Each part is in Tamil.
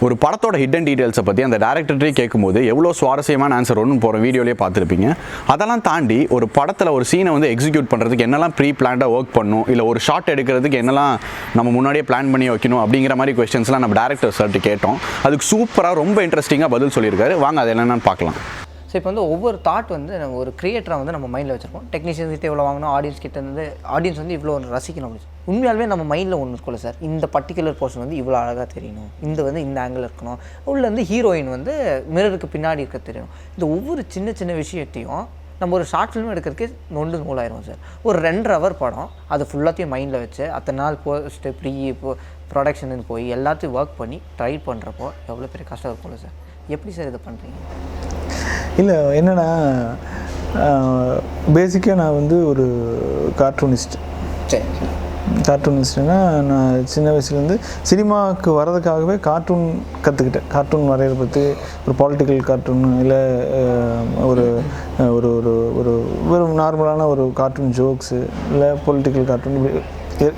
ஒரு படத்தோட ஹிடன் டீடைல்ஸை பற்றி அந்த டேரக்டர்ட்டே கேட்கும்போது எவ்வளோ சுவாரஸ்யமான ஆன்சர் ஒன்று போகிற வீடியோலேயே பார்த்துருப்பீங்க. அதெல்லாம் தாண்டி ஒரு படத்தில் ஒரு சீனை வந்து எக்ஸிக்யூட் பண்ணுறதுக்கு என்னெல்லாம் ப்ரீ பிளான்டாக ஒர்க் பண்ணணும், இல்லை ஒரு ஷாட் எடுக்கிறதுக்கு என்னெல்லாம் நம்ம முன்னாடியே பிளான் பண்ணி வைக்கணும் அப்படிங்கிற மாதிரி கொஸ்டின்ஸ்லாம் நம்ம டேரக்டர் சார்ட்டு கேட்டோம். அதுக்கு சூப்பராக ரொம்ப இன்ட்ரெஸ்டிங்காக பதில் சொல்லியிருக்காரு. வாங்க அது என்னென்னு பார்க்கலாம். ஸோ இப்போ வந்து ஒவ்வொரு தாட் வந்து நம்ம ஒரு கிரியேட்டராக வந்து நம்ம மைண்டில் வச்சுருப்போம். டெக்னீஷியன்ஸ் கிட்டே இவ்வளோ வாங்கணும், ஆடியன்ஸ் கிட்ட வந்து ஆடியன்ஸ் வந்து இவ்வளோ ரசிக்கணும் அப்படின்னு. உண்மையாலுமே நம்ம மைண்டில் ஒன்று இருக்குல்ல சார், இந்த பர்டிகுலர் போர்ஷன் வந்து இவ்வளோ அழகாக தெரியணும், இந்த ஆங்கிள் இருக்கணும், உள்ள வந்து ஹீரோயின் வந்து மிரருக்கு பின்னாடி இருக்க தெரியணும். இந்த ஒவ்வொரு சின்ன சின்ன விஷயத்தையும் நம்ம ஒரு ஷார்ட் ஃபிலிம் எடுக்கிறதுக்கே நூலாயிரும் சார். ஒரு 2.5 hour படம் அது ஃபுல்லாத்தையும் மைண்டில் வச்சு அத்தனை நாள் போஸ்ட்டு ப்ரொடக்ஷனுன்னு போய் எல்லாத்தையும் ஒர்க் பண்ணி ட்ரை பண்ணுறப்போ எவ்வளோ பெரிய கஷ்டம் இருக்கும்ல சார். எப்படி சார் இதை பண்ணுறீங்க? இல்லை என்னென்னா, பேசிக்காக நான் வந்து ஒரு கார்ட்டூனிஸ்ட். கார்ட்டூனிஸ்ட்னா நான் சின்ன வயசுலேருந்து சினிமாவுக்கு வர்றதுக்காகவே கார்ட்டூன் கற்றுக்கிட்டேன். கார்ட்டூன் வரைகிறத பற்றி ஒரு பாலிட்டிக்கல் கார்ட்டூன், இல்லை ஒரு ஒரு ஒரு ஒரு வெறும் நார்மலான ஒரு கார்ட்டூன் ஜோக்ஸு, இல்லை பொலிட்டிக்கல் கார்ட்டூன்,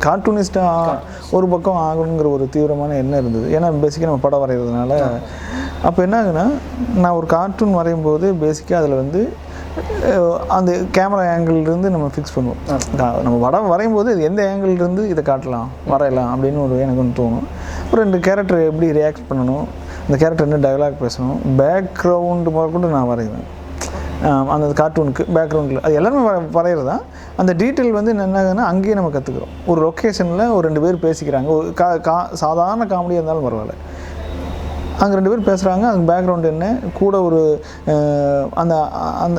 கார்ட்டூனிஸ்ட்டாக ஒரு பக்கம் ஆகணுங்கிற ஒரு தீவிரமான எண்ணம் இருந்தது. ஏன்னா பேசிக்காக நம்ம படம் வரைகிறதுனால. அப்போ என்ன ஆகுனா, நான் ஒரு கார்ட்டூன் வரையும் போது பேசிக்காக அதில் வந்து அந்த கேமரா ஆங்கிள்லேருந்து நம்ம ஃபிக்ஸ் பண்ணுவோம். நம்ம படம் வரையும் போது எந்த ஆங்கிள்லேருந்து இதை காட்டலாம், வரையலாம் அப்படின்னு எனக்கு ஒன்று தோணும். அப்புறம் 2 கேரக்டர் எப்படி ரியாக்ட் பண்ணணும், அந்த கேரக்டர் என்ன டயலாக் பேசணும், பேக்ரவுண்டு கூட நான் வரைவேன். அந்த கார்ட்டூனுக்கு பேக்ரவுண்டில் அது எல்லாருமே வரைகிறது தான். அந்த டீட்டெயில் வந்து என்னன்னா அங்கேயே நம்ம கற்றுக்குறோம். ஒரு லொக்கேஷனில் ஒரு 2 பேர் பேசிக்கிறாங்க, ஒரு சாதாரண காமெடியாக இருந்தாலும் பரவாயில்ல, அங்கே 2 பேர் பேசுகிறாங்க, அதுக்கு பேக்ரவுண்டு என்ன, கூட ஒரு அந்த அந்த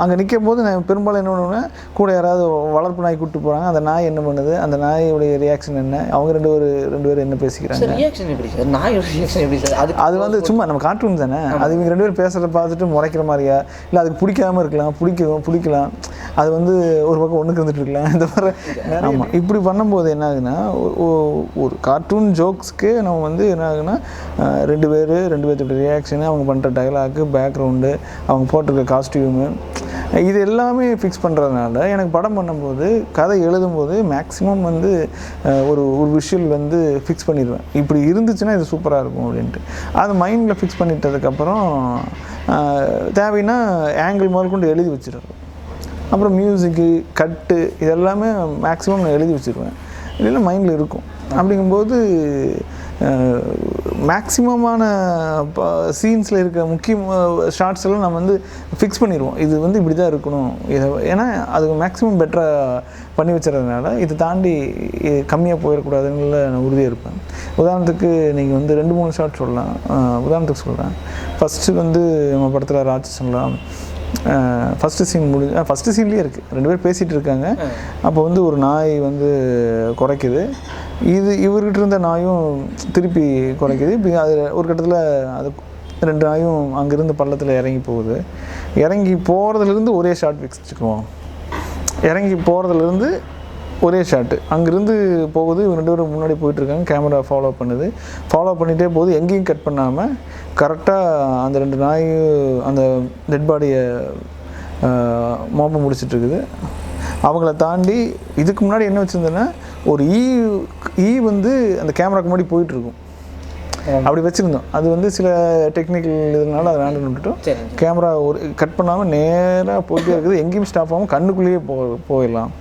அங்கே நிற்கும் போது நான் பெரும்பாலும் என்ன பண்ணுவேன், கூட யாராவது வளர்ப்பு நாய் கூப்பிட்டு போகிறாங்க, அந்த நாய் என்ன பண்ணுது, அந்த நாயோடைய ரியாக்ஷன் என்ன, அவங்க 2 பேர் என்ன பேசிக்கிறாங்க. அது வந்து சும்மா நம்ம கார்ட்டூன் தானே, அது இவங்க 2 பேர் பேசுகிறத பார்த்துட்டு முறைக்கிற மாதிரியா, இல்லை அதுக்கு பிடிக்காமல் இருக்கலாம், பிடிக்கலாம், அது வந்து ஒரு பக்கம் ஒன்றுக்கு இருந்துட்டு இருக்கலாம், இந்த மாதிரி. ஆமாம், இப்படி பண்ணும்போது என்ன ஆகுதுன்னா, ஒரு கார்ட்டூன் ஜோக்ஸ்க்கு நம்ம வந்து என்ன ஆகுதுன்னா, 2 பேர்த்தோட ரியாக்ஷனு, அவங்க பண்ணுற டைலாக்கு, பேக்ரவுண்டு, அவங்க போட்டிருக்க காஸ்டியூமு, இது எல்லாமே ஃபிக்ஸ் பண்ணுறதுனால எனக்கு படம் பண்ணும்போது, கதை எழுதும்போது மேக்ஸிமம் வந்து ஒரு விஷுவல் வந்து ஃபிக்ஸ் பண்ணிடுவேன். இப்படி இருந்துச்சுன்னா இது சூப்பராக இருக்கும் அப்படின்ட்டு. அது மைண்டில் ஃபிக்ஸ் பண்ணிட்டதுக்கப்புறம் தேவைன்னா ஆங்கிள் முதல் கொண்டு எழுதி வச்சுடுறேன். அப்புறம் மியூசிக்கு, கட்டு, இதெல்லாமே மேக்ஸிமம் நான் எழுதி வச்சுருவேன். இல்லைன்னா மைண்டில் இருக்கும். அப்படிங்கும்போது மேக்ஸிமமான சீன்ஸில் இருக்க முக்கிய ஷார்ட்ஸ் எல்லாம் நம்ம வந்து ஃபிக்ஸ் பண்ணிடுவோம். இது வந்து இப்படி தான் இருக்கணும், ஏன்னா அதுக்கு மேக்ஸிமம் பெட்டராக பண்ணி வச்சுறதுனால இதை தாண்டி கம்மியாக போயிடக்கூடாதுன்னு நான் உறுதியாக இருப்பேன். உதாரணத்துக்கு நீங்கள் வந்து 2-3 ஷார்ட் சொல்லலாம். உதாரணத்துக்கு சொல்கிறேன். ஃபஸ்ட்டு வந்து நம்ம படத்தில் ராட்சசன்லாம் ஃபஸ்ட்டு சீன்லேயே இருக்குது, 2 பேர் பேசிகிட்டு இருக்காங்க. அப்போ வந்து ஒரு நாய் வந்து குறைக்குது, இவர்கிட்ட இருந்த நாயும் திருப்பி குறைக்குது. இப்போ அது ஒரு கட்டத்தில் அது 2 நாயும் அங்கேருந்து பள்ளத்தில் இறங்கி போகுது. இறங்கி போகிறதுலேருந்து ஒரே ஷாட் வச்சுக்குவோம். இறங்கி போகிறதுலேருந்து ஒரே ஷாட்டு, அங்கேருந்து போகுது, இவங்க 2 பேரும் முன்னாடி போயிட்டுருக்காங்க, கேமரா ஃபாலோ பண்ணிகிட்டே போகுது. எங்கேயும் கட் பண்ணாமல் கரெக்டாக அந்த 2 நாய் அந்த டெட் பாடியை மோப்பம் முடிச்சிட்ருக்குது. அவங்கள தாண்டி இதுக்கு முன்னாடி என்ன வச்சுருந்தேன்னா, ஒரு ஈ வந்து அந்த கேமராக்கு முன்னாடி போயிட்டுருக்கும், அப்படி வச்சுருந்தோம். அது வந்து சில டெக்னிக்கல் இதனால அதை வேண்டாம்னு விட்டுட்டோம். கேமரா ஒரு கட் பண்ணாமல் நேராக போயிட்டே இருக்குது, எங்கேயும் ஸ்டாப் ஆகாமல் கண்ணுக்குள்ளேயே போயிடலாம்.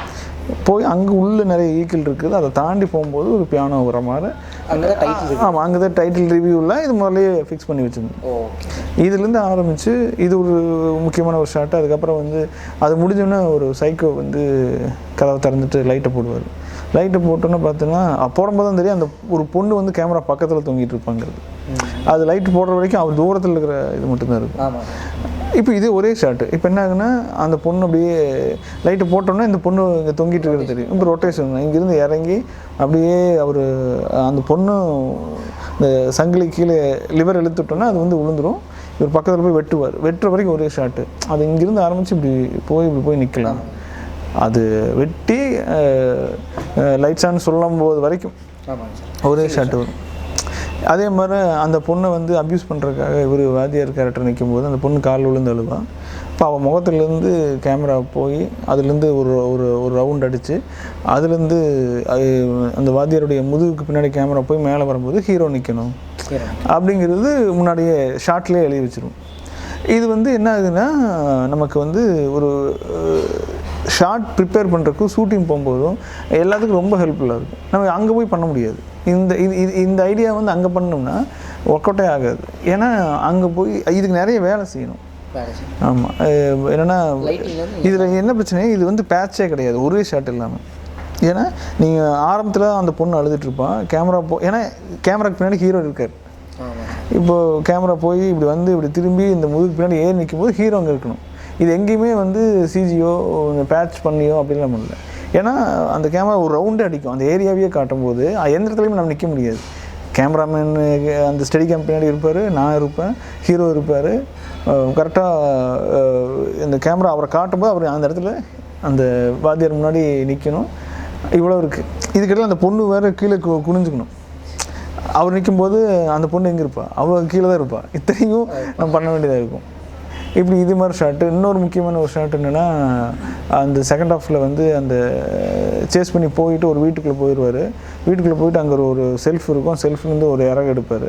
போய் அங்கே உள்ள நிறைய ஈக்கள் இருக்குது, அதை தாண்டி போகும்போது ஒரு பியானோ வர மாதிரி. ஆமாம், அங்கே தான் டைட்டில் ரிவ்யூவில் இது முதல்லையே ஃபிக்ஸ் பண்ணி வச்சுருந்தோம். இதுலேருந்து ஆரம்பித்து இது ஒரு முக்கியமான ஒரு ஷாட்டு. அதுக்கப்புறம் வந்து அது முடிஞ்சோன்னே ஒரு சைக்கோ வந்து கதவை திறந்துட்டு லைட்டை போடுவார். லைட்டை போட்டோன்னு பார்த்தோன்னா போடும்போது தான் தெரியும் அந்த ஒரு பொண்ணு வந்து கேமரா பக்கத்தில் தொங்கிட்டு இருப்பாங்கிறது. அது லைட்டு போடுற வரைக்கும் அவர் தூரத்தில் இருக்கிற இது மட்டும்தான் இருக்கும். இப்போ இது ஒரே ஷாட்டு. இப்போ என்ன ஆகுன்னா, அந்த பொண்ணு அப்படியே லைட்டு போட்டோன்னா இந்த பொண்ணு இங்கே தொங்கிட்டு இருக்கிறது தெரியும். இப்போ ரொட்டேஷன் இங்கேருந்து இறங்கி அப்படியே அவர் அந்த பொண்ணு இந்த சங்கிலி கீழே லிவர் இழுத்துட்டோன்னா அது வந்து விழுந்துடும். இவர் பக்கத்தில் போய் வெட்டுற வரைக்கும் ஒரே ஷாட்டு. அது இங்கேருந்து ஆரம்பித்து இப்படி போய் நிற்கலாம். அது வெட்டி லைட்ஸ் ஆன் சொல்லும் போது வரைக்கும் ஒரே ஷாட்டு வரும். அதே மாதிரி அந்த பொண்ணை வந்து அப்யூஸ் பண்ணுறதுக்காக இவர் வாத்தியார் கேரக்டர் நிற்கும் போது அந்த பொண்ணு கால் விழுந்து அழுவா. இப்போ அவள் முகத்துலேருந்து கேமரா போய் அதுலேருந்து ஒரு ஒரு ஒரு ரவுண்ட் அடித்து அதுலேருந்து அந்த வாத்தியாருடைய முதுகுக்கு பின்னாடி கேமரா போய் மேலே வரும்போது ஹீரோ நிற்கணும் அப்படிங்கிறது முன்னாடியே ஷார்ட்லேயே எழுதி வச்சிரும். இது வந்து என்ன ஆகுதுன்னா நமக்கு வந்து ஒரு ஷார்ட் ப்ரிப்பேர் பண்ணுறதுக்கும் ஷூட்டிங் போகும்போதும் எல்லாத்துக்கும் ரொம்ப ஹெல்ப்ஃபுல்லாக இருக்கும். நம்ம அங்கே போய் பண்ண முடியாது. இந்த ஐடியா வந்து அங்கே பண்ணோம்னா ஒர்க் அவுட்டே ஆகாது. ஏன்னா அங்கே போய் இதுக்கு நிறைய வேலை செய்யணும். ஆமாம், என்னென்னா இதில் என்ன பிரச்சனை, இது வந்து பேட்சே கிடையாது, ஒரே ஷாட் இல்லாமல். ஏன்னா நீங்கள் ஆரம்பத்தில் அந்த பொண்ணு அழுதுட்டுருப்பான், கேமரா ஏன்னா கேமராக்கு பின்னாடி ஹீரோ இருக்கார். இப்போது கேமரா போய் இப்படி வந்து இப்படி திரும்பி இந்த முதுகு பின்னாடி ஏறி நிற்கும் போது ஹீரோ அங்கே இருக்கணும். இது எங்கேயுமே வந்து சிஜியோ பேட்ச் பண்ணியோ அப்படிலாம் பண்ணல. ஏன்னா அந்த கேமரா ஒரு ரவுண்டே அடிக்கும், அந்த ஏரியாவையே காட்டும் போது எந்த இடத்துலையுமே நம்ம நிற்க முடியாது. கேமராமேன் அந்த ஸ்டெடி கேம் பின்னாடி இருப்பார், நான் இருப்பேன், ஹீரோ இருப்பார். கரெக்டாக இந்த கேமரா அவரை காட்டும்போது அவர் அந்த இடத்துல அந்த வாத்தியார் முன்னாடி நிற்கணும். இவ்வளோ இருக்குது. இதுக்கிட்ட அந்த பொண்ணு வேறு கீழே குனிஞ்சுக்கணும். அவர் நிற்கும்போது அந்த பொண்ணு எங்கே இருப்பாள், அவள் கீழே தான் இருப்பாள். இத்தனையும் நம்ம பண்ண வேண்டியதாக இருக்கும். இப்படி இது மாதிரி ஷாட்டு. இன்னொரு முக்கியமான ஒரு ஷாட் என்னென்னா, அந்த செகண்ட் ஹாஃபில் வந்து அந்த சேஸ் பண்ணி போயிட்டு ஒரு வீட்டுக்குள்ளே போயிடுவார். வீட்டுக்குள்ளே போயிட்டு அங்கே ஒரு செல்ஃப் இருக்கும், செல்ஃப்லேருந்து ஒரு இறகு எடுப்பார்.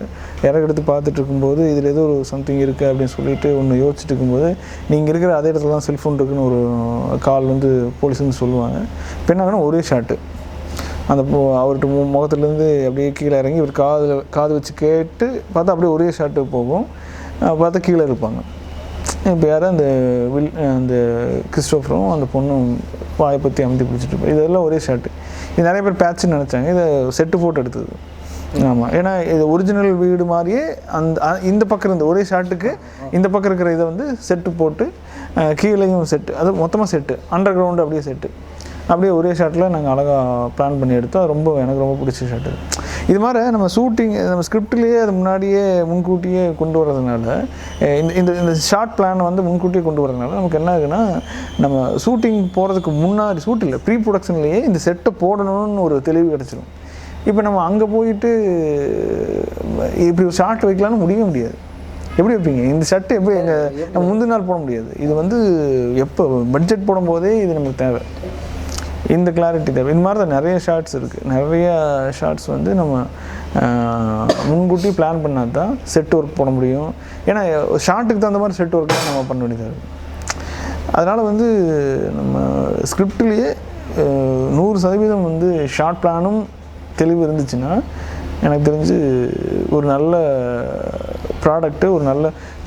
இறகு எடுத்து பார்த்துட்டு இருக்கும்போது இதில் ஏதோ ஒரு சம்திங் இருக்குது அப்படின்னு சொல்லிட்டு ஒன்று யோசிச்சுட்டு இருக்கும்போது, நீங்கள் இருக்கிற அதே இடத்துல தான் செல்ஃபோன் இருக்குன்னு ஒரு கால் வந்து போலீஸ்ன்னு சொல்லுவாங்க. இப்போ என்ன ஆகுனா ஒரே ஷாட்டு, அந்த அவர்கிட்ட முகத்துலேருந்து அப்படியே கீழே இறங்கி இவர் காது வச்சு கேட்டு பார்த்தா அப்படியே ஒரே ஷாட்டு போகும். பார்த்தா கீழே இருப்பாங்க. இப்போ யாரும் அந்த கிறிஸ்டோஃபரும் அந்த பொண்ணும் வாயை பற்றி அமுத்தி பிடிச்சிட்டு இருப்போம். இதெல்லாம் ஒரே ஷாட்டு. இது நிறைய பேர் பேட்சுன்னு நினச்சாங்க, இதை செட்டு ஃபோட்டோ எடுத்தது. ஆமாம், ஏன்னா இது ஒரிஜினல் வீடு மாதிரியே இந்த பக்கம் இருந்த ஒரே ஷாட்டுக்கு இந்த பக்கம் இருக்கிற இதை வந்து செட்டு போட்டு கீழேயும் செட்டு, அது மொத்தமாக செட்டு, அண்டர் கிரவுண்டு அப்படியே செட்டு, அப்படியே ஒரே ஷாட்டில் நாங்கள் அழகாக பிளான் பண்ணி எடுத்தோம். எனக்கு ரொம்ப பிடிச்ச ஷாட்டு. இது மாதிரி நம்ம ஷூட்டிங் நம்ம ஸ்கிரிப்ட்லேயே அது முன்கூட்டியே கொண்டு வரதுனால, இந்த ஷார்ட் பிளானை வந்து முன்கூட்டியே கொண்டு வரதுனால நமக்கு என்ன ஆகுதுன்னா, நம்ம ஷூட்டிங் போகிறதுக்கு முன்னாடி ஷூட்டில் ப்ரீ ப்ரொடக்ஷன்லேயே இந்த செட்டை போடணும்னு ஒரு தெளிவு கிடச்சிடும். இப்போ நம்ம அங்கே போயிட்டு இப்படி ஒரு ஷார்ட் வைக்கலான்னு முடியாது. எப்படி வைப்பீங்க இந்த ஷர்ட்டு? எப்படி நம்ம முந்தின நாள் போட முடியாது. இது வந்து எப்போ பட்ஜெட் போடும்போதே இது நமக்கு தேவை, இந்த கிளாரிட்டி தேவை. இந்த மாதிரி தான் நிறைய ஷார்ட்ஸ் இருக்குது. நிறைய ஷார்ட்ஸ் வந்து நம்ம முன்கூட்டி பிளான் பண்ணால் தான் செட் ஒர்க் போட முடியும். ஏன்னா ஷார்ட்டுக்கு தகுந்த மாதிரி செட் ஒர்க் தான் நம்ம பண்ண வேண்டியதாக இருக்குது. அதனால் வந்து நம்ம ஸ்கிரிப்ட்லேயே 100% வந்து ஷார்ட் பிளானும் தெளிவு இருந்துச்சுன்னா எனக்கு தெரிஞ்சு ஒரு நல்ல ப்ராடக்ட்டு,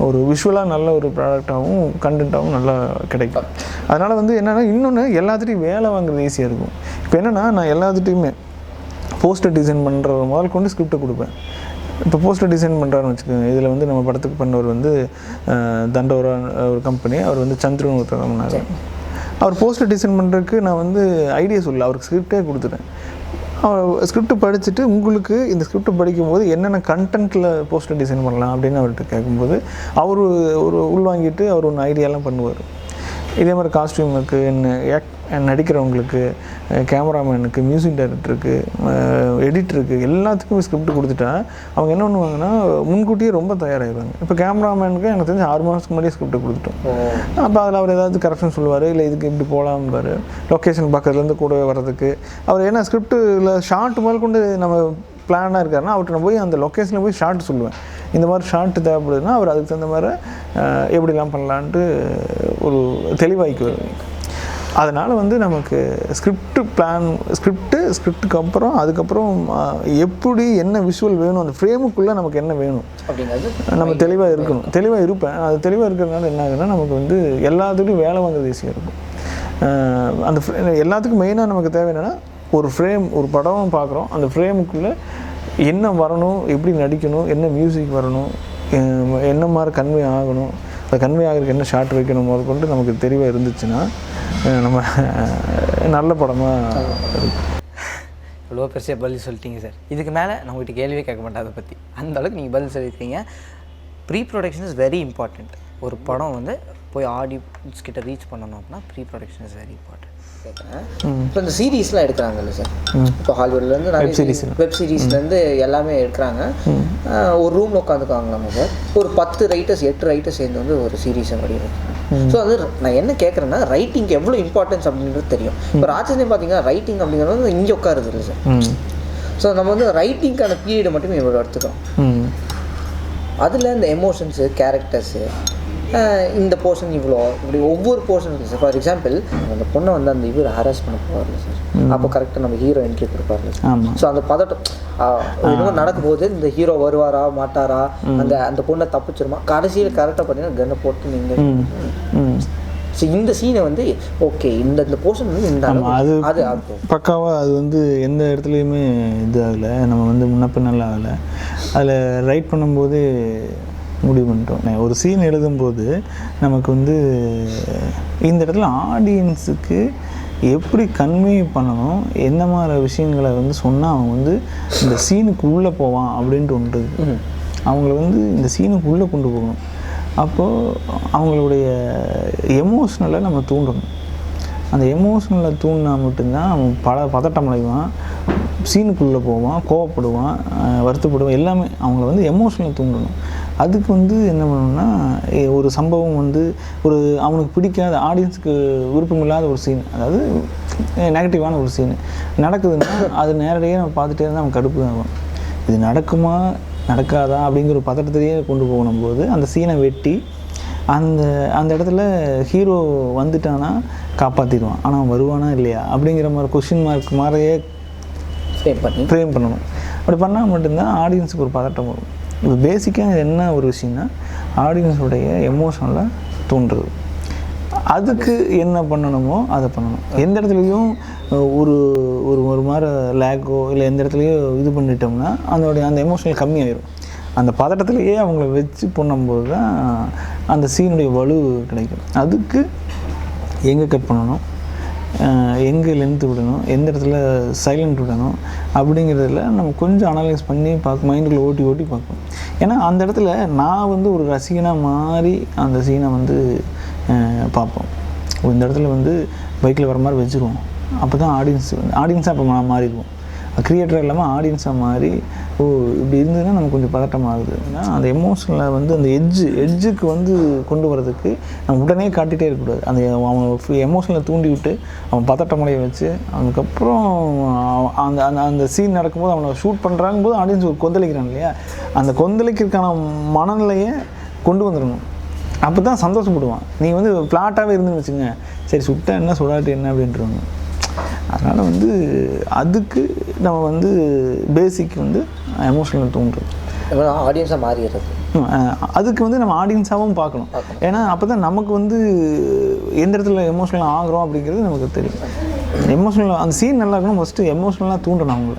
ஒரு விஷுவலாக நல்ல ஒரு ப்ராடக்டாகவும் கண்டென்ட்டாகவும் நல்லா கிடைக்கும். அதனால் வந்து என்னென்னா, இன்னொன்று எல்லாத்துட்டையும் வேலை வாங்குறது ஈஸியாக இருக்கும். இப்போ என்னென்னா, நான் எல்லாத்துட்டையுமே போஸ்டர் டிசைன் பண்ணுற முதல் கொண்டு ஸ்கிரிப்டை கொடுப்பேன். இப்போ போஸ்டர் டிசைன் பண்ணுறாருன்னு வச்சுக்கோங்க. இதில் வந்து நம்ம படத்துக்கு பண்ணவர் வந்து தண்டோரா ஒரு கம்பெனி, அவர் வந்து சந்திரன் ஒருத்தர் பண்ணார். அவர் போஸ்டர் டிசைன் பண்ணுறதுக்கு நான் வந்து ஐடியா சொல்லல, அவருக்கு ஸ்கிரிப்டே கொடுத்துட்டேன். அவர் ஸ்கிரிப்ட் படிச்சுட்டு உங்களுக்கு இந்த ஸ்கிரிப்ட் படிக்கும்போது என்னென்ன கண்டென்ட்டில் போஸ்டர் டிசைன் பண்ணலாம் அப்படின்னு அவர்கிட்ட கேட்கும்போது அவர் ஒரு உள்வாங்கிட்டு அவர் ஒன்று ஐடியாலாம் பண்ணுவார். இதே மாதிரி காஸ்டியூமுக்கு நடிக்கிறவங்களுக்கு, கேமராமேனுக்கு, மியூசிக் டைரக்டருக்கு, எடிட்டருக்கு எல்லாத்துக்குமே ஸ்கிரிப்ட் கொடுத்துட்டா அவங்க என்ன பண்ணுவாங்கன்னா முன்கூட்டியே ரொம்ப தயாராகிடுவாங்க. இப்போ கேமராமேனுக்கு எனக்கு தெரிஞ்சு 6 மாதத்துக்கு முன்னாடியே ஸ்கிரிப்ட் கொடுத்துட்டோம். அப்போ அதில் அவர் ஏதாவது கரெக்ஷன் சொல்லுவார், இல்லை இதுக்கு இப்படி போகலாம்பார். லொக்கேஷன் பக்கத்துலேருந்து கூடவே வர்றதுக்கு அவர் ஏன்னா ஸ்கிரிப்டில் ஷார்ட் முதல் கொண்டு நம்ம பிளானாக இருக்காருன்னா அவர்கிட்ட நான் போய் அந்த லொக்கேஷனில் போய் ஷார்ட் சொல்லுவேன். இந்த மாதிரி ஷார்ட் தேவைப்படுதுன்னா அவர் அதுக்கு தகுந்த மாதிரி எப்படிலாம் பண்ணலான்ட்டு ஒரு தெளிவாய்க்குவார். அதனால் வந்து நமக்கு ஸ்கிரிப்டுக்கு அப்புறம் அதுக்கப்புறம் எப்படி என்ன விஷுவல் வேணும், அந்த ஃப்ரேமுக்குள்ளே நமக்கு என்ன வேணும் நம்ம தெளிவாக இருக்கணும். தெளிவாக இருப்பேன். அது தெளிவாக இருக்கிறதுனால என்ன ஆகுதுன்னா நமக்கு வந்து எல்லாத்துலேயும் வேலை வாங்குறது ஈஸியாக இருக்கும். அந்த எல்லாத்துக்கும் மெயினாக நமக்கு தேவை என்னென்னா ஒரு படம் பார்க்குறோம், அந்த ஃப்ரேமுக்குள்ளே என்ன வரணும், எப்படி நடிக்கணும், என்ன மியூசிக் வரணும், என்ன மாதிரி கன்வே ஆகணும், அந்த கன்வே ஆகிறதுக்கு என்ன ஷார்ட் வைக்கணும் முதற்கொண்டு நமக்கு தெளிவாக இருந்துச்சுன்னா நம்ம நல்ல படமாக இருக்கும். இவ்வளோ பெருசாக பதில் சொல்லிட்டீங்க சார். இதுக்கு மேலே நான் உங்கள்கிட்ட கேள்வியே கேட்க மாட்டேன் அதை பற்றி. அந்த அளவுக்கு நீங்கள் பதில் சொல்லியிருக்கீங்க. Pre production is very important. ஒரு படம் வந்து போய் ஆடியன்ஸ் கிட்ட ரீச் பண்ணணும் அப்படின்னா pre production is very important. இப்போ இந்த சீரீஸ்லாம் எடுக்கிறாங்கல்ல சார், இப்போ ஹாலிவுட்லேருந்து வெப் சீரீஸ்லேருந்து எல்லாமே எடுக்கிறாங்க. ஒரு ரூமில் உட்காந்துக்காங்களாமா சார், ஒரு 10 ரைட்டர்ஸ் 8 ரைட்டர்ஸ் சேர்ந்து வந்து ஒரு சீரீஸை வடிவமைக்கிறாங்க. ஸோ அது நான் என்ன கேட்குறேன்னா ரைட்டிங்க்கு எவ்வளோ இம்பார்ட்டன்ஸ் அப்படின்றது தெரியும். இப்போ ராட்சசன் பார்த்தீங்கன்னா ரைட்டிங் அப்படிங்கிறது இங்கே உட்காருது இல்லை சார். ஸோ நம்ம வந்து ரைட்டிங்க்கான பீரியடை மட்டுமே இவ்வளோ எடுத்துக்கிறோம். அதில் இந்த எமோஷன்ஸு, கேரக்டர்ஸு, இந்த போர்ஷன் இவ்வளோ இப்படி ஒவ்வொரு போர்ஷன் இருக்குது சார். ஃபார் எக்ஸாம்பிள் அந்த பொண்ணை வந்து அந்த இவர் ஹராஸ் பண்ண போவார்ல சார், அப்போ கரெக்டாக நம்ம ஹீரோ என்ட்ரி கொடுப்பார்ல சார். ஸோ அந்த பதட்டம் இன்னும் நடக்கும்போது இந்த ஹீரோ வருவாரா மாட்டாரா, அந்த பொண்ணை தப்பிச்சிருமா, கடைசியில் கரெக்டாக பார்த்தீங்கன்னா கன்னை போட்டு நீங்கள். ஸோ இந்த சீனை வந்து ஓகே இந்த போர்ஷன் வந்து இந்த அது பக்காவாக அது வந்து எந்த இடத்துலையுமே இது ஆகலை, நம்ம வந்து முன்னப்பின்னெல்லாம் ஆகலை. அதில் ரைட் பண்ணும்போது முடிவு பண்ணிட்டோம். ஒரு சீன் எழுதும்போது நமக்கு வந்து இந்த இடத்துல ஆடியன்ஸுக்கு எப்படி கன்வே பண்ணணும், என்ன மாதிரி விஷயங்களை வந்து சொன்னால் அவன் வந்து இந்த சீனுக்கு உள்ளே போவான் அப்படின்ட்டு ஒன்று. அவங்கள வந்து இந்த சீனுக்கு உள்ளே கொண்டு போகணும். அப்போது அவங்களுடைய எமோஷ்னலை நம்ம தூண்டணும். அந்த எமோஷ்னலை தூண்டினா மட்டும்தான் அவன் பதட்டம் அடைவான், சீனுக்குள்ளே போவான், கோவப்படுவான், வருத்தப்படுவான், எல்லாமே அவங்கள வந்து எமோஷ்னலை தூண்டணும். அதுக்கு வந்து என்ன பண்ணணும்னா, ஒரு சம்பவம் வந்து ஒரு அவனுக்கு பிடிக்காத, ஆடியன்ஸுக்கு விருப்பமில்லாத ஒரு சீன், அதாவது நெகட்டிவான ஒரு சீன் நடக்குதுன்னா அது நேரடியாக நம்ம பார்த்துட்டே இருந்தால் அவன் கடுப்பு ஆகும். இது நடக்குமா நடக்காதா அப்படிங்கிற ஒரு பதட்டத்திலேயே கொண்டு போகணும் போது அந்த சீனை வெட்டி அந்த இடத்துல ஹீரோ வந்துட்டானா காப்பாற்றிடுவான், ஆனால் வருவானா இல்லையா அப்படிங்கிற மாதிரி கொஷின் மார்க் மாதிரியே ஃப்ரேம் பண்ணணும். அப்படி பண்ணால் மட்டும்தான் ஆடியன்ஸுக்கு ஒரு பதட்டம் வரும். இப்போ பேசிக்காக என்ன ஒரு விஷயம்னா ஆடியன்ஸுடைய எமோஷனில் தோன்றுறது. அதுக்கு என்ன பண்ணணுமோ அதை பண்ணணும். எந்த இடத்துலையும் ஒரு ஒரு ஒரு மாதிரி லேக்கோ இல்லை எந்த இடத்துலையோ இது பண்ணிட்டோம்னா அந்த எமோஷனல் கம்மியாயிடும். அந்த பதட்டத்திலேயே அவங்கள வச்சு பண்ணும்போது தான் அந்த சீனுடைய வலு கிடைக்கும். அதுக்கு எங்கே கட் பண்ணணும், எங்கே லென்த்து விடணும், எந்த இடத்துல சைலண்ட் விடணும் அப்படிங்கிறதுல நம்ம கொஞ்சம் அனலைஸ் பண்ணி மைண்டுக்குள்ளே ஓட்டி பார்க்கணும். ஏன்னா அந்த இடத்துல நான் வந்து ஒரு ரசிகனாக மாறி அந்த சீனை வந்து பார்ப்போம். இந்த இடத்துல வந்து பைக்கில் வர மாதிரி வச்சுருவோம். அப்போ தான் ஆடியன்ஸாக அப்போ மாறிடுவோம். க்ரியேட்டர் இல்லாமல் ஆடியன்ஸாக மாறி இப்படி இருந்ததுன்னா நமக்கு கொஞ்சம் பதட்டமாகுது. ஏன்னா அந்த எமோஷனில் வந்து அந்த எட்ஜுக்கு வந்து கொண்டு வரதுக்கு நம்ம உடனே காட்டிகிட்டே இருக்கக்கூடாது. அந்த அவன் எமோஷனில் தூண்டி விட்டு அவன் பதட்டமடைய வச்சு அதுக்கப்புறம் அந்த சீன் நடக்கும்போது அவனை ஷூட் பண்ணுறாங்க போது ஆடியன்ஸ் ஒரு கொந்தளிக்கிறான் இல்லையா, அந்த கொந்தளிக்கிறதுக்கான மனநிலையை கொண்டு வந்துடணும். அப்போ தான் சந்தோஷப்படுவான். நீ வந்து ஃப்ளாட்டாகவே இருந்துன்னு வச்சுங்க, சரி சுட்டா என்ன சுடாட்டு என்ன அப்படின்ட்டுருவாங்க. அதனால் வந்து அதுக்கு நம்ம வந்து பேசிக் வந்து எமோஷனல் தோன்றும், ஆடியன்ஸாக மாறிடுறது. அதுக்கு வந்து நம்ம ஆடியன்ஸாகவும் பார்க்கணும். ஏன்னா அப்போ தான் நமக்கு வந்து எந்த இடத்துல எமோஷனல் ஆகிறோம் அப்படிங்கிறது நமக்கு தெரியும். எமோஷனல் அந்த சீன் நல்லா இருக்கணும், ஃபஸ்ட்டு எமோஷனலாக தூண்டணும் அவங்கள.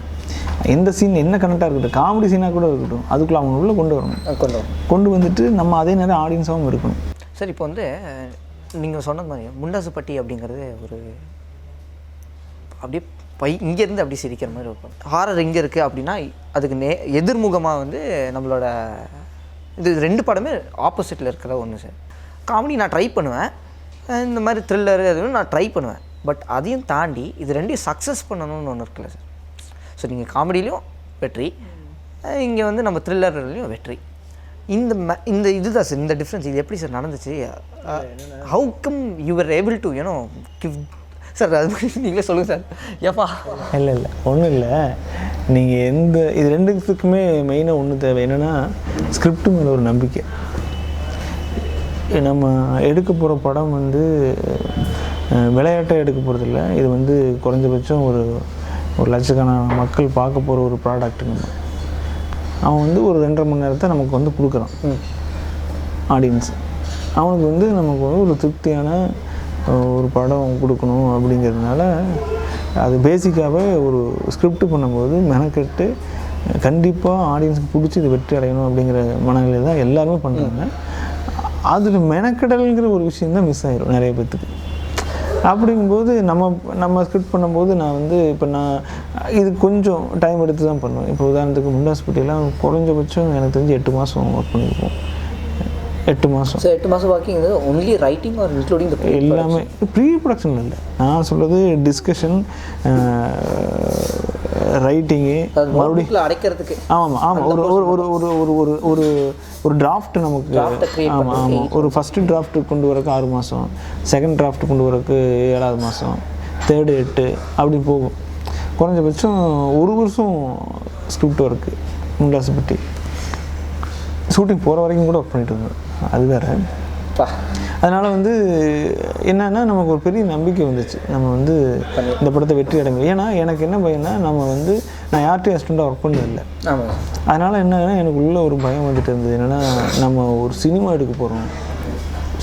எந்த சீன் என்ன கனெக்டாக இருக்கட்டும், காமெடி சீனாக கூட இருக்கட்டும், அதுக்குள்ளே அவங்க உள்ளே கொண்டு வந்துட்டு நம்ம அதே நேரம் ஆடியன்ஸாகவும் இருக்கணும். சார் இப்போ வந்து நீங்கள் சொன்னது மாதிரி முண்டாசுப்பட்டி அப்படிங்கிறது ஒரு அப்படியே இங்கேருந்து அப்படி சிரிக்கிற மாதிரி இருக்கும். ஹாரர் இங்கே இருக்குது அப்படின்னா அதுக்கு எதிர்முகமாக வந்து நம்மளோட இது 2 படமே ஆப்போசிட்டில் இருக்கிற ஒன்று சார். காமெடி நான் ட்ரை பண்ணுவேன், இந்த மாதிரி த்ரில்லர் அதுவும் நான் ட்ரை பண்ணுவேன். பட் அதையும் தாண்டி இது 2 சக்ஸஸ் பண்ணணும்னு ஒன்று இருக்குல்ல சார். ஸோ நீங்கள் காமெடிலையும் வெற்றி, இங்கே வந்து நம்ம த்ரில்லர்லையும் வெற்றி. இந்த இதுதான் சார் இந்த டிஃப்ரென்ஸ். இது எப்படி சார் நடந்துச்சு? How come you are able to give sir? அது நீங்களே சொல்லுங்கள் சார். ஏப்பா இல்லை ஒன்றும் இல்லை. நீங்கள் இது 2த்துக்குமே மெயினாக ஒன்று தேவை. என்னென்னா ஸ்கிரிப்டு மேலே ஒரு நம்பிக்கை. நம்ம எடுக்க போகிற படம் வந்து விளையாட்டாக எடுக்க போகிறதில்ல. இது வந்து குறைஞ்சபட்சம் ஒரு லட்சக்கணக்கான மக்கள் பார்க்க போகிற ஒரு ப்ராடக்ட்டுங்க. அவன் வந்து ஒரு 2.5 மணி நேரத்தை நமக்கு வந்து கொடுக்குறான் ஆடியன்ஸ். அவனுக்கு வந்து நமக்கு வந்து ஒரு திருப்தியான ஒரு படம் கொடுக்கணும் அப்படிங்கிறதுனால அது பேசிக்காகவே ஒரு ஸ்கிரிப்ட் பண்ணும்போது மெனக்கெட்டு கண்டிப்பாக ஆடியன்ஸுக்கு பிடிச்சி இது வெற்றி அடையணும் அப்படிங்கிற மனநிலையில் தான் எல்லாருமே பண்ணுறாங்க. அதில் மெனக்கெடல்ங்கிற ஒரு விஷயந்தான் மிஸ் ஆகிடும் நிறைய பேர்த்துக்கு. அப்படிங்கும்போது நம்ம ஸ்கிரிப்ட் பண்ணும்போது இப்போ நான் இது கொஞ்சம் டைம் எடுத்து தான் பண்ணுவேன். இப்போ உதாரணத்துக்கு முண்டாசுப்பட்டியெல்லாம் குறைஞ்சபட்சம் எனக்கு தெரிஞ்சு 8 மாதம் ஒர்க் பண்ணியிருப்போம். 8 மாதம். ஸோ 8 மாதம் walking only writing R including எல்லாமே ப்ரீ ப்ரொடக்ஷன் இல்லை, நான் சொல்கிறது டிஸ்கஷன், ரைட்டிங்கு மறுபடியும் அடைக்கிறதுக்கு ஆமாம் ஒரு ஒரு ஒரு ஒரு ஒரு ஒரு ஒரு ஒரு டிராஃப்ட் நமக்கு ஆமாம் ஒரு ஃபஸ்ட்டு டிராஃப்ட் கொண்டு வரக்கு 6 மாதம், செகண்ட் டிராஃப்ட் கொண்டு வரக்கு 7வது மாதம், தேர்டு 8 அப்படி போகும். குறைஞ்சபட்சம் 1 வருஷம் ஸ்கிரிப்ட் ஒர்க்கு முண்டாசுப்பட்டி ஷூட்டிங் போகிற வரைக்கும் கூட ஒர்க் பண்ணிட்டு இருந்தோம். அது வேறு. அதனால் வந்து என்னன்னா நமக்கு ஒரு பெரிய நம்பிக்கை வந்துச்சு, நம்ம வந்து இந்த படத்தை வெற்றி அடைங்க. ஏன்னா எனக்கு என்ன பயம்னா, நம்ம வந்து நான் யார்கிட்டையும் அசிஸ்டண்ட்டாக ஒர்க் பண்ணதில்லை. அதனால் என்னன்னா எனக்கு உள்ள ஒரு பயம் வந்துட்டு இருந்தது. என்னென்னா நம்ம ஒரு சினிமா எடுக்க போகிறோம்,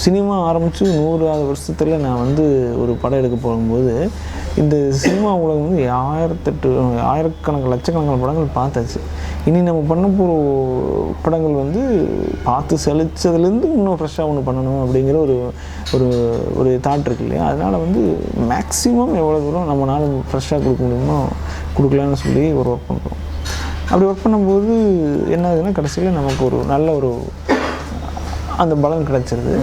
சினிமா ஆரம்பித்து 100வது வருஷத்தில் நான் வந்து ஒரு படம் எடுக்க போகும்போது இந்த சினிமா உலகம் வந்து 1008 லட்சக்கணக்கான படங்கள் பார்த்தாச்சு. இனி நம்ம பண்ண போகிற படங்கள் வந்து பார்த்து செழிச்சதுலேருந்து இன்னும் ஃப்ரெஷ்ஷாக ஒன்று பண்ணணும் அப்படிங்கிற ஒரு ஒரு ஒரு தாட் இருக்கு இல்லையா. அதனால் வந்து மேக்ஸிமம் எவ்வளோ தூரம் நம்மளால் ஃப்ரெஷ்ஷாக கொடுக்க முடியுமோ கொடுக்கலான்னு சொல்லி ஒரு ஒர்க் பண்ணுறோம். அப்படி ஒர்க் பண்ணும்போது என்ன ஆகுதுன்னா, கடைசியில் நமக்கு ஒரு நல்ல ஒரு அந்த பலன் கிடச்சிருது.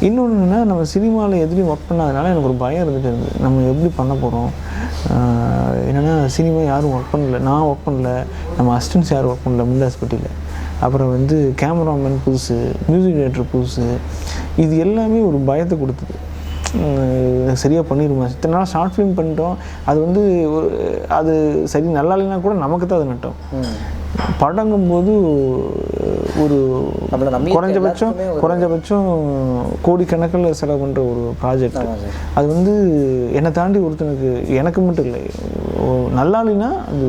இன்னொன்றுனா, நம்ம சினிமாவில் எதுலேயும் ஒர்க் பண்ணாதனால எனக்கு ஒரு பயம் இருந்துகிட்டு இருந்தது, நம்ம எப்படி பண்ண போகிறோம். என்னென்னா சினிமா யாரும் ஒர்க் பண்ணல, நான் ஒர்க் பண்ணல, நம்ம அசிஸ்டன்ஸ் யாரும் ஒர்க் பண்ணல முண்டாசுப்பட்டியில். அப்புறம் வந்து கேமராமேன் புதுசு, மியூசிக் டைரக்டர் புதுசு, இது எல்லாமே ஒரு பயத்தை கொடுத்தது. சரியாக பண்ணிடுமா, இத்தனை நாள் ஷார்ட் ஃபிலிம் பண்ணிட்டோம், அது வந்து அது சரி நல்லா இல்லைன்னா கூட நமக்கு தான் அது நட்டோம். படங்கும்போது ஒரு குறைஞ்சபட்சம் கோடிக்கணக்கில் செலவு பண்ணுற ஒரு ப்ராஜெக்ட். அது வந்து என்னை தாண்டி ஒருத்தனுக்கு, எனக்கு மட்டும் இல்லை, நல்லா இல்லைன்னா அது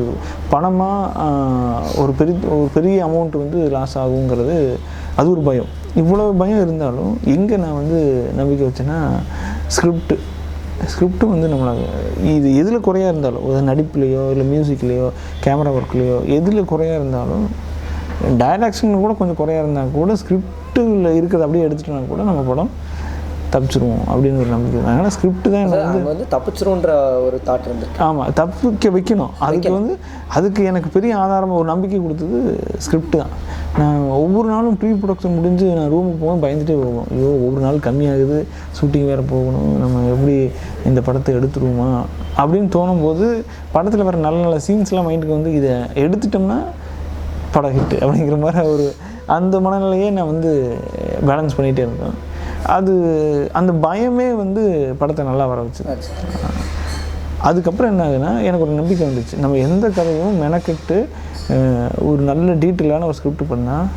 பணமாக ஒரு பெரிய அமௌண்ட் வந்து லாஸ் ஆகுங்கிறது அது ஒரு பயம். இவ்வளோ பயம் இருந்தாலும் எங்கே நான் வந்து நம்பிக்கை வச்சேன்னா, ஸ்கிரிப்ட் வந்து நம்மளை இது எதில் குறையாக இருந்தாலும், ஒரு நடிப்புலையோ இல்லை மியூசிக்லேயோ கேமரா ஒர்க்லேயோ எதில் குறையாக இருந்தாலும், டைரக்ஷன் கூட கொஞ்சம் குறையாக இருந்தால் கூட ஸ்கிரிப்டில் இருக்கிறது அப்படியே எடுத்துட்டோம்னா கூட நம்ம படம் தப்பிச்சிருவோம் அப்படின்னு ஒரு நம்பிக்கை. அதனால் ஸ்கிரிப்ட் தான் எனக்கு வந்து தப்பிச்சிரும்ன்ற ஒரு தாட் இருந்து. ஆமாம், தப்பிக்க வைக்கணும். அதுக்கு எனக்கு பெரிய ஆதாரமாக ஒரு நம்பிக்கை கொடுத்தது ஸ்கிரிப்ட் தான். நான் ஒவ்வொரு நாளும் ப்ரீ ப்ரொடக்ஷன் முடிஞ்சு நான் ரூமுக்கு போவோம், பயந்துகிட்டே போவோம். ஐயோ ஒவ்வொரு நாள் கம்மியாகுது, ஷூட்டிங் வேறு போகணும், நம்ம எப்படி இந்த படத்தை எடுத்துருவோமா அப்படின்னு தோணும்போது, படத்தில் வர நல்ல நல்ல சீன்ஸ்லாம் மைண்டுக்கு வந்து இதை எடுத்துட்டோம்னா படம் ஹிட்டு அப்படிங்கிற மாதிரி ஒரு அந்த மனநிலையே நான் வந்து பேலன்ஸ் பண்ணிகிட்டே இருந்தேன். அந்த பயமே வந்து படத்தை நல்லா வர வச்சு. அதுக்கப்புறம் என்ன ஆகுதுன்னா, எனக்கு ஒரு நம்பிக்கை வந்துச்சு, நம்ம எந்த கதையும் மெனக்கெட்டு ஒரு நல்ல டீட்டெயிலான ஒரு ஸ்கிரிப்ட் பண்ணால்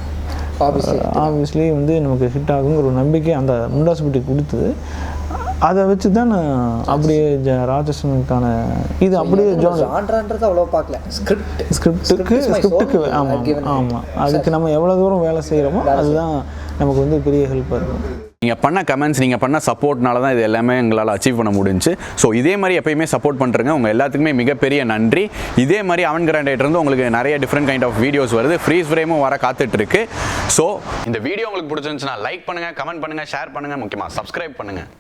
ஆப்வியஸ்லி வந்து நமக்கு ஹிட் ஆகுங்கிற ஒரு நம்பிக்கை அந்த முண்டாசுப்பட்டி கொடுத்தது. அதை வச்சு தான் நான் அப்படியே ராட்சசனுக்கான இது அப்படியே அவ்வளோ பார்க்கல, ஸ்கிரிப்டுக்கு ஆமாம் அதுக்கு நம்ம எவ்வளோ தூரம் வேலை செய்கிறோமோ அதுதான் நமக்கு வந்து பெரிய ஹெல்ப்பாக இருக்கும். நீங்கள் பண்ண கமெண்ட்ஸ், நீங்கள் பண்ண சப்போர்ட்னால தான் இது எல்லாமே எங்களால் அச்சீவ் பண்ண முடிஞ்சு. ஸோ இதே மாதிரி எப்பயுமே சப்போர்ட் பண்ணுறங்க, உங்கள் எல்லாத்துக்குமே மிகப்பெரிய நன்றி. இதே மாதிரி அவன் கிராண்டைட்ருந்து உங்களுக்கு நிறைய டிஃப்ரெண்ட் கைண்ட் ஆஃப் வீடியோஸ் வருது, ஃப்ரீஸ் ஃப்ரேமும் வர காத்துட்ருக்கு. ஸோ இந்த வீடியோ உங்களுக்கு பிடிச்சிருந்துச்சுன்னா லைக் பண்ணுங்கள், கமெண்ட் பண்ணுங்கள், ஷேர் பண்ணுங்கள், முக்கியமாக சப்ஸ்கிரைப் பண்ணுங்கள்.